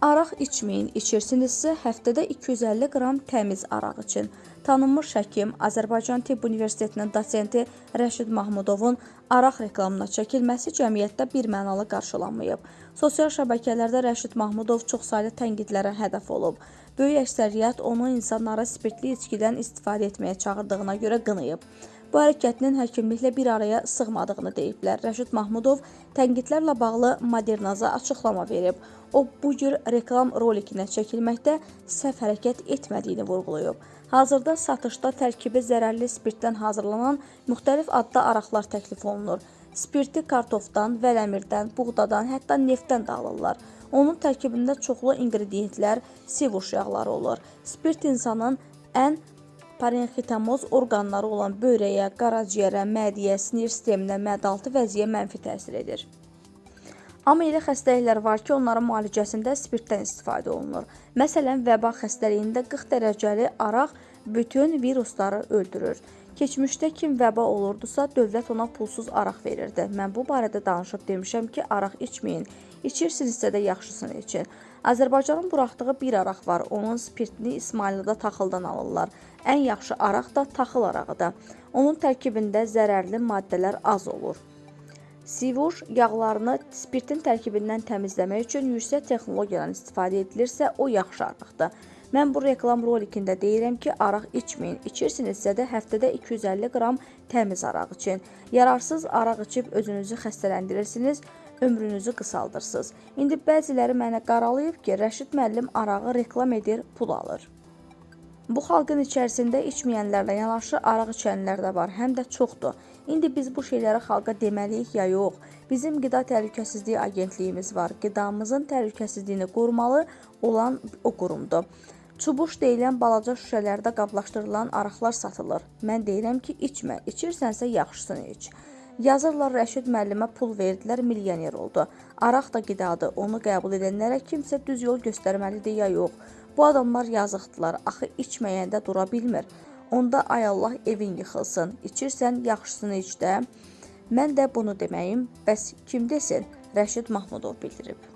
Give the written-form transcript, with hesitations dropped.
Araq içməyin, içirsinizsə həftədə 250 qram təmiz araq için. Tanınmış həkim, Azərbaycan Tibb Universitetinin dosenti Rəşid Mahmudovun araq reklamına çəkilməsi cəmiyyətdə birmənalı qarşılanmayıb. Sosial şəbəkələrdə Rəşid Mahmudov çoxsaylı tənqidlərə hədəf olub. Böyük əksəriyyət onu insanlara spirtli içkidən istifadə etməyə çağırdığına görə qınayıb. Bu hərəkətinin həkimliklə bir araya sığmadığını deyiblər. Rəşid Mahmudov tənqidlərlə bağlı Modernaza açıqlama verib. O, bu cür reklam rolikinə çəkilməkdə səhv hərəkət etmədiyini vurğulayıb. Hazırda satışda tərkibi zərərli spirtdən hazırlanan müxtəlif adda araqlar təklif olunur. Spirti kartofdan, vələmirdən, buğdadan, hətta neftdən də alırlar. Onun tərkibində çoxlu ingrediyentlər, sivuş yağları olur. Spirt insanın ən parenxitamoz orqanları olan böyrəyə, qaraciyərə, mədiyə, sinir sisteminə, mədaltı vəziyə mənfi təsir edir. Amma elə xəstəliklər var ki, onların müalicəsində spirtdən istifadə olunur. Məsələn, vəba xəstəliyində 40 dərəcəli araq bütün virusları öldürür. Keçmişdə kim vəba olurdusa, dövlət ona pulsuz araq verirdi. Mən bu barədə danışıb demişəm ki, araq içməyin. İçirsinizsə də yaxşısını için. Azərbaycanın buraxdığı bir araq var. Onun spirtini İsmailiyada taxıldan alırlar. Ən yaxşı araq da taxıl arağıdır. Onun tərkibində zərərli maddələr az olur. Sivuş yağlarını spirtin tərkibindən təmizləmək üçün yüksək texnologiyadan istifadə edilirsə, o yaxşı araqdır. Mən bu reklam rolikində deyirəm ki, araq içməyin. İçirsinizsə də həftədə 250 qram təmiz araq için. Yararsız araq içib özünüzü xəstələndirirsiniz, ömrünüzü qısaldırsınız. İndi bəziləri mənə qaralayıb ki, Rəşid müəllim arağı reklam edir, pul alır. Bu xalqın içərisində içməyənlərlə yanaşı araq içənlər də var, həm də çoxdur. İndi biz bu şeyləri xalqa deməliyik ya yox. Bizim qida təhlükəsizliyi agentliyimiz var. Qidamızın təhlükəsizliyini qorumalı olan o qurumdur. Çubuş deyilən balaca şüşələrdə qablaşdırılan araqlar satılır. Mən deyirəm ki, içmə, içirsənsə yaxşısını iç. Yazırlar Rəşid müəllimə pul verdilər, milyoner oldu. Araq da qidadır, onu qəbul edənlərə kimsə düz yol göstərməlidir ya yox. Bu adamlar yazıqdılar, axı içməyəndə dura bilmir. Onda ay Allah evin yıxılsın, içirsən yaxşısını iç də. Mən də bunu deməyim, bəs kim desin? Rəşid Mahmudov bildirib.